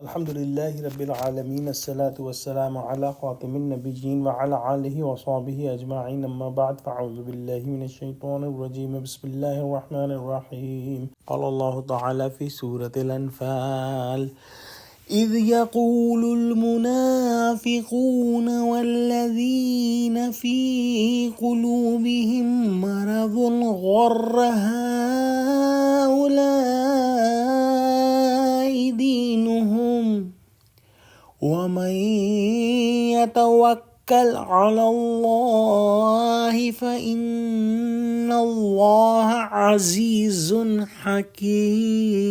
Alhamdulillahi Rabbil Alameen, As-salatu was-salamu ala khatimin nabiyyin wa ala alihi wa sahbihi ajma'in, amma ba'd, fa'udhu billahi minash shaitanir rajim, bismillahir rahmanir rahim. Qala Allahu ta'ala fi Surah Al-Anfal, إذ يقول المنافقون والذين في قلوبهم مرض غر هؤلاء دينهم ومن يتوكل على الله فإن الله عزيز حكيم.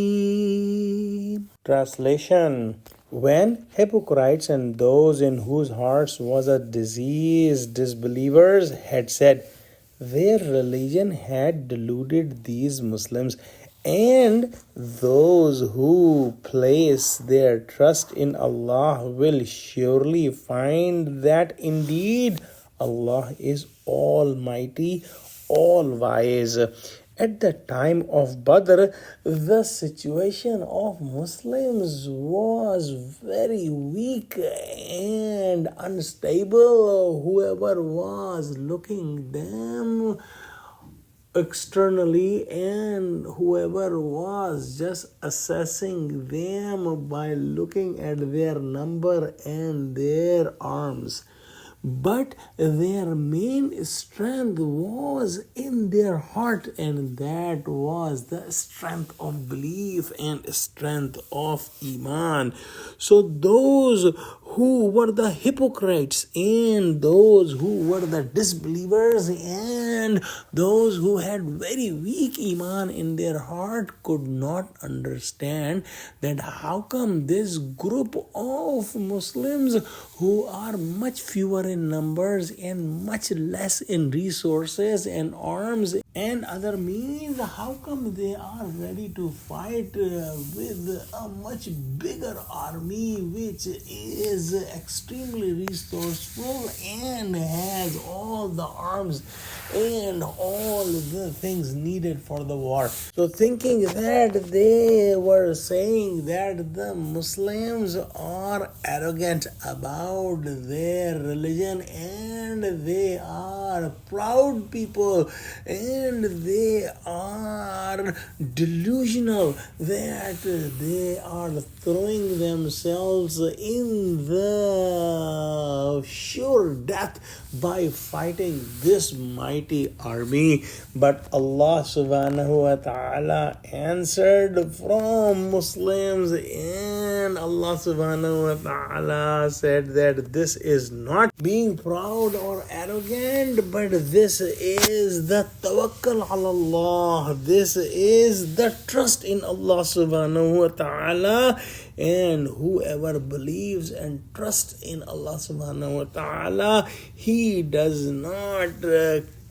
Translation: When hypocrites and those in whose hearts was a disease, disbelievers, had said their religion had deluded these Muslims, and those who place their trust in Allah will surely find that indeed Allah is Almighty, All-Wise. At the time of Badr, the situation of Muslims was very weak and unstable. Whoever was looking them externally and whoever was just assessing them by looking at their number and their arms. But their main strength was in their heart, and that was the strength of belief and strength of Iman. So those who were the hypocrites and those who were the disbelievers and those who had very weak Iman in their heart could not understand that how come this group of Muslims who are much fewer in numbers and much less in resources and arms and other means, how come they are ready to fight with a much bigger army which is extremely resourceful and has all the arms and all the things needed for the war? So thinking that they were saying that the Muslims are arrogant about their religion and they are proud people and they are delusional, that they are throwing themselves in the sure death by fighting this mighty army. But Allah subhanahu wa ta'ala answered from Muslims, and Allah subhanahu wa ta'ala said that this is not being proud or arrogant, but this is the tawakkul ala Allah. This is the trust in Allah subhanahu wa ta'ala. And whoever believes and trusts in Allah subhanahu wa ta'ala, he does not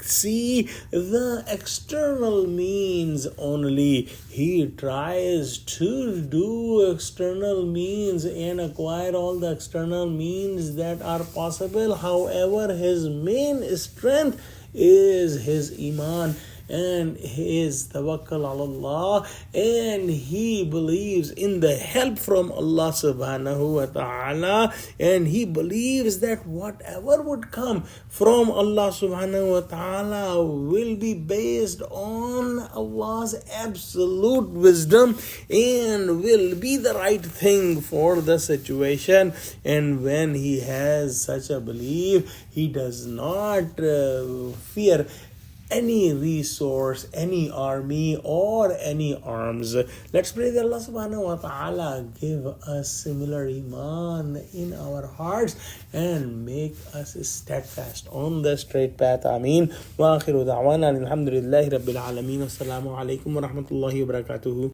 see the external means only. He tries to do external means and acquire all the external means that are possible. However, his main strength is his Iman and his tawakkul ala Allah, and he believes in the help from Allah subhanahu wa ta'ala, and he believes that whatever would come from Allah subhanahu wa ta'ala will be based on Allah's absolute wisdom and will be the right thing for the situation. And when he has such a belief, he does not fear any resource, any army, or any arms. Let's pray that Allah subhanahu wa ta'ala give us similar Iman in our hearts and make us steadfast on the straight path. Ameen. Wa akhiru da'wana alhamdulillahi rabbil alameen. Assalamu alaikum wa rahmatullahi wa barakatuhu.